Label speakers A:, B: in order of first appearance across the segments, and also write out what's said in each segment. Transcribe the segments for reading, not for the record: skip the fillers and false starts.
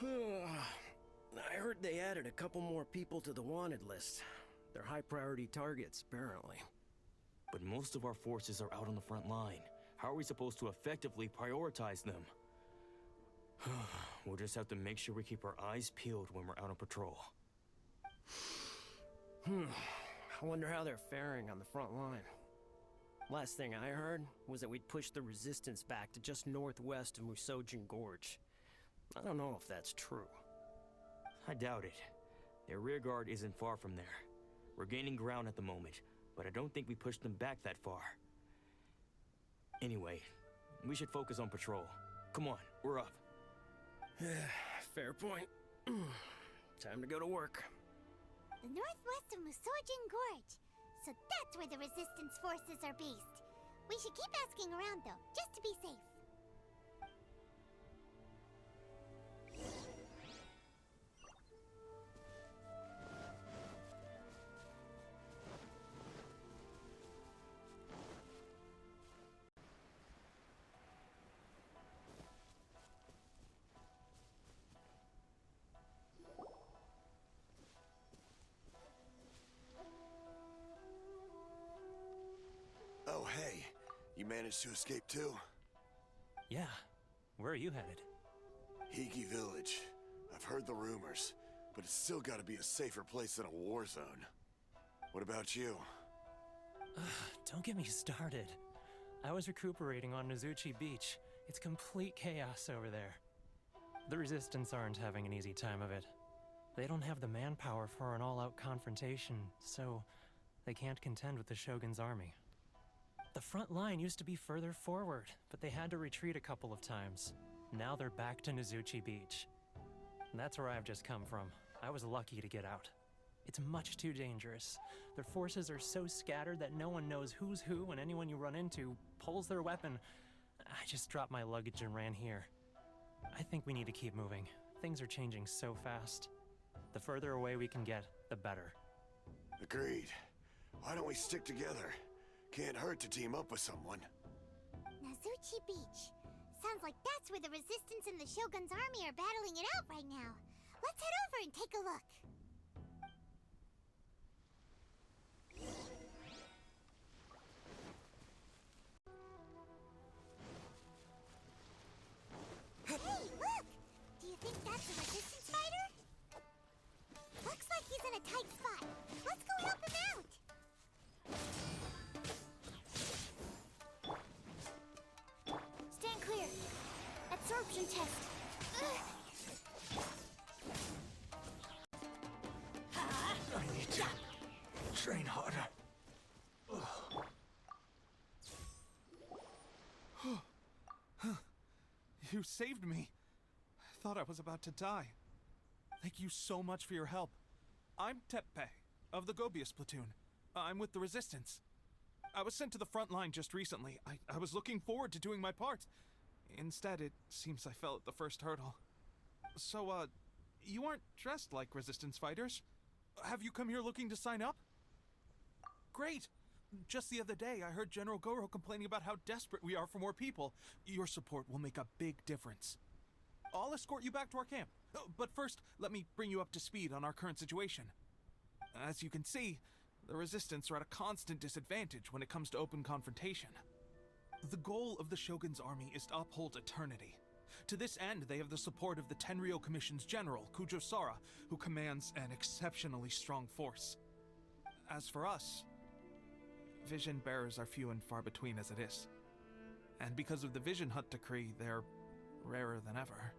A: I heard they added a couple more people to the wanted list. They're high-priority targets, apparently.
B: But most of our forces are out on the front line. How are we supposed to effectively prioritize them? We'll just have to make sure we keep our eyes peeled when we're out on patrol.
A: I wonder how they're faring on the front line. Last thing I heard was that we'd pushed the resistance back to just northwest of Musojin Gorge. I don't know if that's true.
B: I doubt it. Their rearguard isn't far from there. We're gaining ground at the moment, but I don't think we pushed them back that far. Anyway, we should focus on patrol. Come on, we're up.
A: Fair point. Time to go to work.
C: The northwest of Musojin Gorge. So that's where the resistance forces are based. We should keep asking around though, just to be safe.
D: Oh, hey. You managed to escape too?
E: Yeah. Where are you headed?
D: Higi Village. I've heard the rumors, but it's still gotta be a safer place than a war zone. What about you?
E: Don't get me started. I was recuperating on Nozuchi Beach. It's complete chaos over there. The Resistance aren't having an easy time of it. They don't have the manpower for an all-out confrontation, so they can't contend with the Shogun's army. The front line used to be further forward, but they had to retreat a couple of times. Now they're back to Nozuchi Beach. And that's where I've just come from. I was lucky to get out. It's much too dangerous. Their forces are so scattered that no one knows who's who, and anyone you run into pulls their weapon. I just dropped my luggage and ran here. I think we need to keep moving. Things are changing so fast. The further away we can get, the better.
D: Agreed. Why don't we stick together? Can't hurt to team up with someone.
C: Nozuchi Beach. Sounds like that's where the Resistance and the Shogun's army are battling it out right now. Let's head over and take a look. Hey, look! Do you think that's a Resistance fighter? Looks like he's in a tight spot. Let's go help him out! Stand clear. Absorption test.
F: I need to train harder.
G: You saved me. I thought I was about to die. Thank you so much for your help. I'm Teppei, of the Gobius platoon. I'm with the Resistance. I was sent to the front line just recently. I was looking forward to doing my part. Instead, it seems I fell at the first hurdle. So, you aren't dressed like Resistance fighters? Have you come here looking to sign up? Great! Just the other day, I heard General Goro complaining about how desperate we are for more people. Your support will make a big difference. I'll escort you back to our camp. But first, let me bring you up to speed on our current situation. As you can see, the Resistance are at a constant disadvantage when it comes to open confrontation. The goal of the Shogun's army is to uphold eternity. To this end, they have the support of the Tenryou Commission's general, Kujo Sara, who commands an exceptionally strong force. As for us, vision bearers are few and far between as it is. And because of the Vision Hunt decree, they're rarer than ever.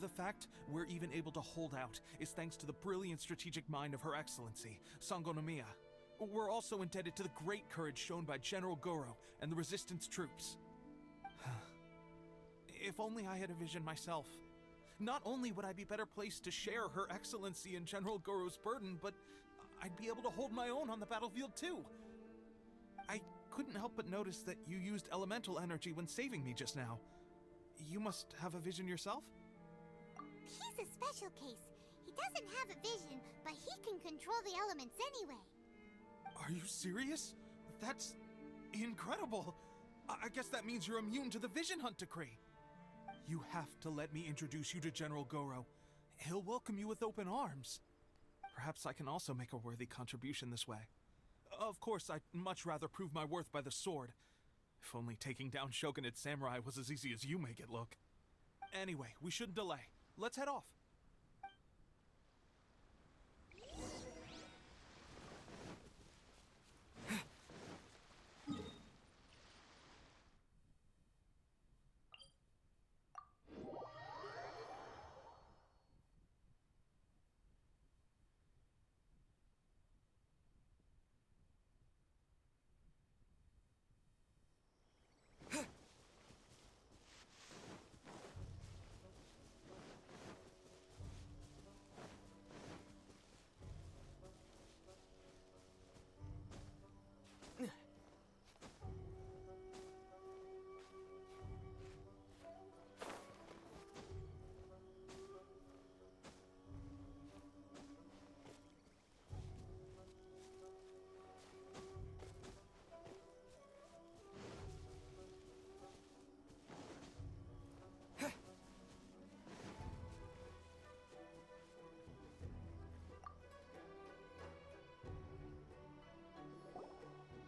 G: The fact we're even able to hold out is thanks to the brilliant strategic mind of Her Excellency, Sango no Miya. We're also indebted to the great courage shown by General Goro and the Resistance troops. If only I had a vision myself. Not only would I be better placed to share Her Excellency and General Goro's burden, but I'd be able to hold my own on the battlefield too. I couldn't help but notice that you used elemental energy when saving me just now. You must have a vision yourself?
C: He's a special case. He doesn't have a vision, but he can control the elements anyway.
G: Are you serious? That's incredible. I guess that means you're immune to the Vision Hunt decree. You have to let me introduce you to General Goro. He'll welcome you with open arms. Perhaps I can also make a worthy contribution this way. Of course, I'd much rather prove my worth by the sword. If only taking down Shogunate Samurai was as easy as you make it look. Anyway, we shouldn't delay. Let's head off.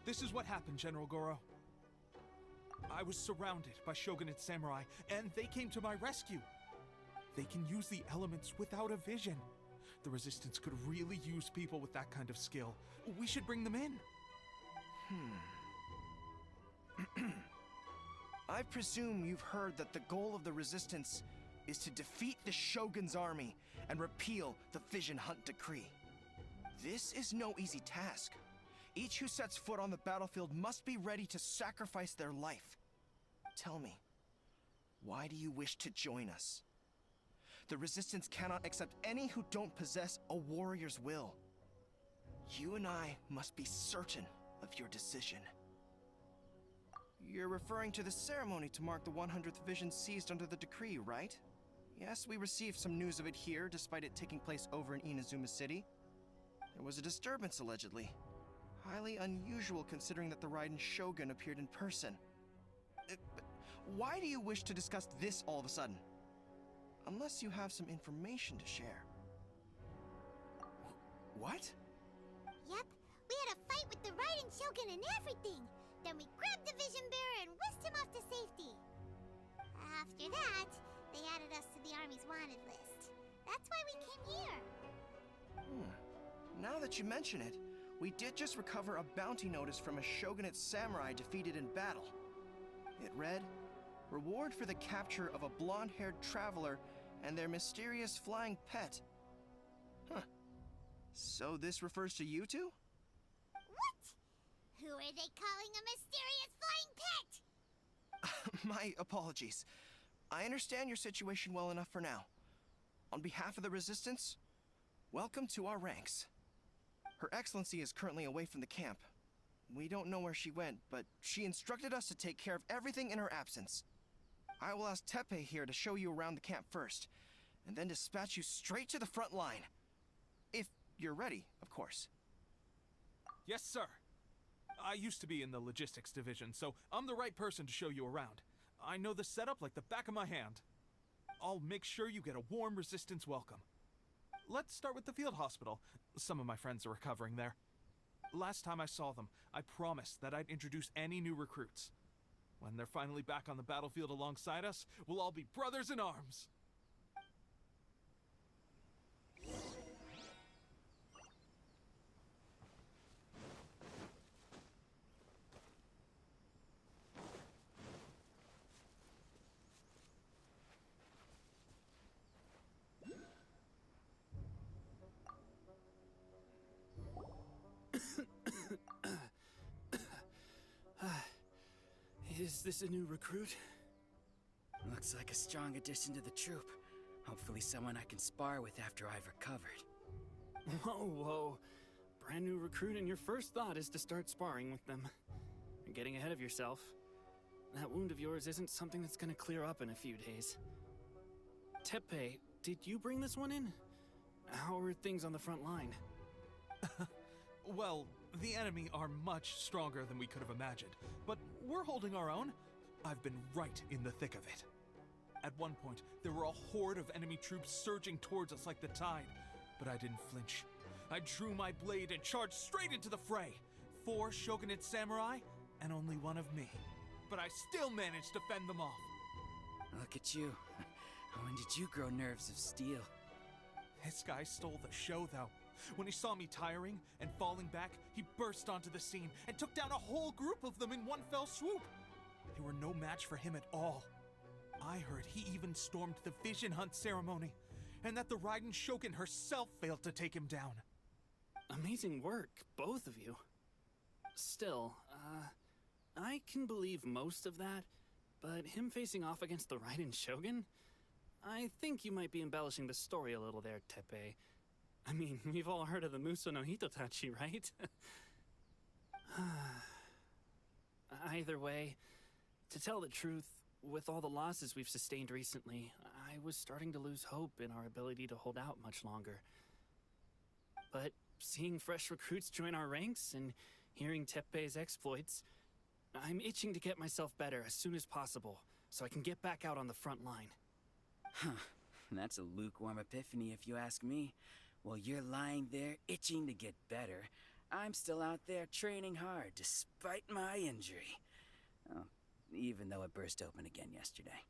G: This is what happened, General Goro. I was surrounded by Shogunate Samurai, and they came to my rescue. They can use the elements without a vision. The Resistance could really use people with that kind of skill. We should bring them in.
H: I presume you've heard that the goal of the Resistance is to defeat the Shogun's army and repeal the Vision Hunt Decree. This is no easy task. Each who sets foot on the battlefield must be ready to sacrifice their life. Tell me, why do you wish to join us? The Resistance cannot accept any who don't possess a warrior's will. You and I must be certain of your decision. You're referring to the ceremony to mark the 100th vision seized under the decree, right? Yes, we received some news of it here, despite it taking place over in Inazuma City. There was a disturbance, allegedly. Highly unusual considering that the Raiden Shogun appeared in person. Why do you wish to discuss this all of a sudden? Unless you have some information to share. What?
C: Yep, we had a fight with the Raiden Shogun and everything. Then we grabbed the Vision Bearer and whisked him off to safety. After that, they added us to the Army's wanted list. That's why we came here.
H: Now that you mention it, we did just recover a bounty notice from a Shogunate samurai defeated in battle. It read, "Reward for the capture of a blonde-haired traveler and their mysterious flying pet." Huh. So this refers to you two?
C: What? Who are they calling a mysterious flying pet?
H: My apologies. I understand your situation well enough for now. On behalf of the Resistance, welcome to our ranks. Her Excellency is currently away from the camp. We don't know where she went, but she instructed us to take care of everything in her absence. I will ask Teppei here to show you around the camp first, and then dispatch you straight to the front line. If you're ready, of course.
G: Yes, sir. I used to be in the logistics division, so I'm the right person to show you around. I know the setup like the back of my hand. I'll make sure you get a warm Resistance welcome. Let's start with the field hospital. Some of my friends are recovering there. Last time I saw them, I promised that I'd introduce any new recruits. When they're finally back on the battlefield alongside us, we'll all be brothers in arms.
I: Is this a new recruit? Looks like a strong addition to the troop. Hopefully someone I can spar with after I've recovered. Whoa. Brand new recruit and your first thought is to start sparring with them. You're getting ahead of yourself. That wound of yours isn't something that's gonna clear up in a few days. Teppei, did you bring this one in? How are things on the front line?
G: Well, the enemy are much stronger than we could have imagined, but we're holding our own. I've been right in the thick of it. At one point, there were a horde of enemy troops surging towards us like the tide, but I didn't flinch. I drew my blade and charged straight into the fray. 4 shogunate samurai, and only 1 of me. But I still managed to fend them off.
I: Look at you. When did you grow nerves of steel?
G: This guy stole the show, though. When he saw me tiring and falling back, he burst onto the scene and took down a whole group of them in one fell swoop. They were no match for him at all. I heard he even stormed the vision hunt ceremony, and that the Raiden Shogun herself failed to take him down.
J: Amazing work, both of you. Still, I can believe most of that, but him facing off against the Raiden Shogun? I think you might be embellishing the story a little there, Teppei. I mean, we've all heard of the Muso no Hitotachi, right? Either way, to tell the truth, with all the losses we've sustained recently, I was starting to lose hope in our ability to hold out much longer. But seeing fresh recruits join our ranks and hearing Teppei's exploits, I'm itching to get myself better as soon as possible, so I can get back out on the front line.
I: Huh. That's a lukewarm epiphany if you ask me. While you're lying there itching to get better, I'm still out there training hard despite my injury. Oh, even though it burst open again yesterday.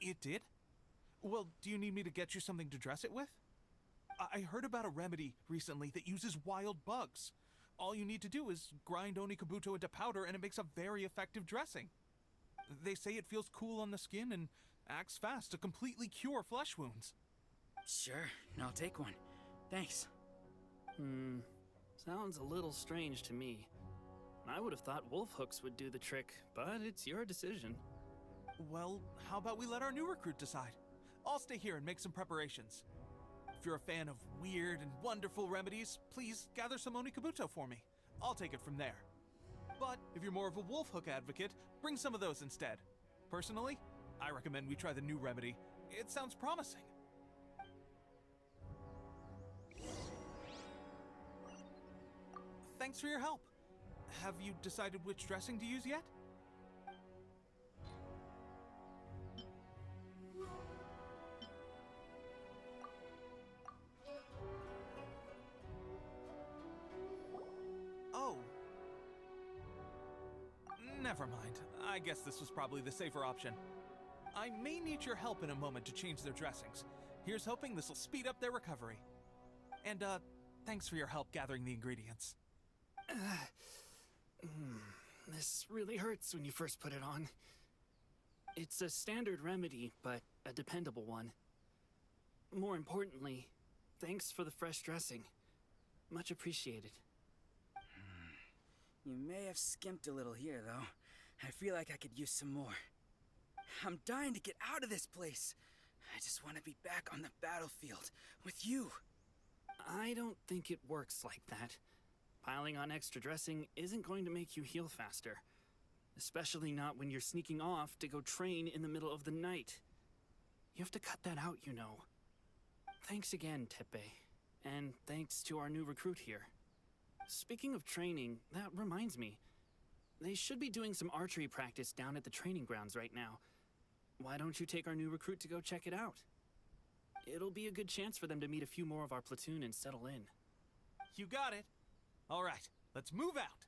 G: It did? Well, do you need me to get you something to dress it with? I heard about a remedy recently that uses wild bugs. All you need to do is grind Onikabuto into powder and it makes a very effective dressing. They say it feels cool on the skin and acts fast to completely cure flesh wounds.
I: Sure, I'll take one. Thanks.
J: Sounds a little strange to me. I would have thought wolf hooks would do the trick, but it's your decision.
G: Well, how about we let our new recruit decide? I'll stay here and make some preparations. If you're a fan of weird and wonderful remedies, please gather some Onikabuto for me. I'll take it from there. But if you're more of a wolf hook advocate, bring some of those instead. Personally, I recommend we try the new remedy. It sounds promising. Thanks for your help. Have you decided which dressing to use yet? Oh. Never mind. I guess this was probably the safer option. I may need your help in a moment to change their dressings. Here's hoping this will speed up their recovery. And, thanks for your help gathering the ingredients.
J: This really hurts when you first put it on. It's a standard remedy, but a dependable one. More importantly, thanks for the fresh dressing. Much appreciated.
I: You may have skimped a little here, though. I feel like I could use some more. I'm dying to get out of this place. I just want to be back on the battlefield with you.
J: I don't think it works like that. Piling on extra dressing isn't going to make you heal faster. Especially not when you're sneaking off to go train in the middle of the night. You have to cut that out, you know. Thanks again, Teppei. And thanks to our new recruit here. Speaking of training, that reminds me. They should be doing some archery practice down at the training grounds right now. Why don't you take our new recruit to go check it out? It'll be a good chance for them to meet a few more of our platoon and settle in.
G: You got it. All right, let's move out.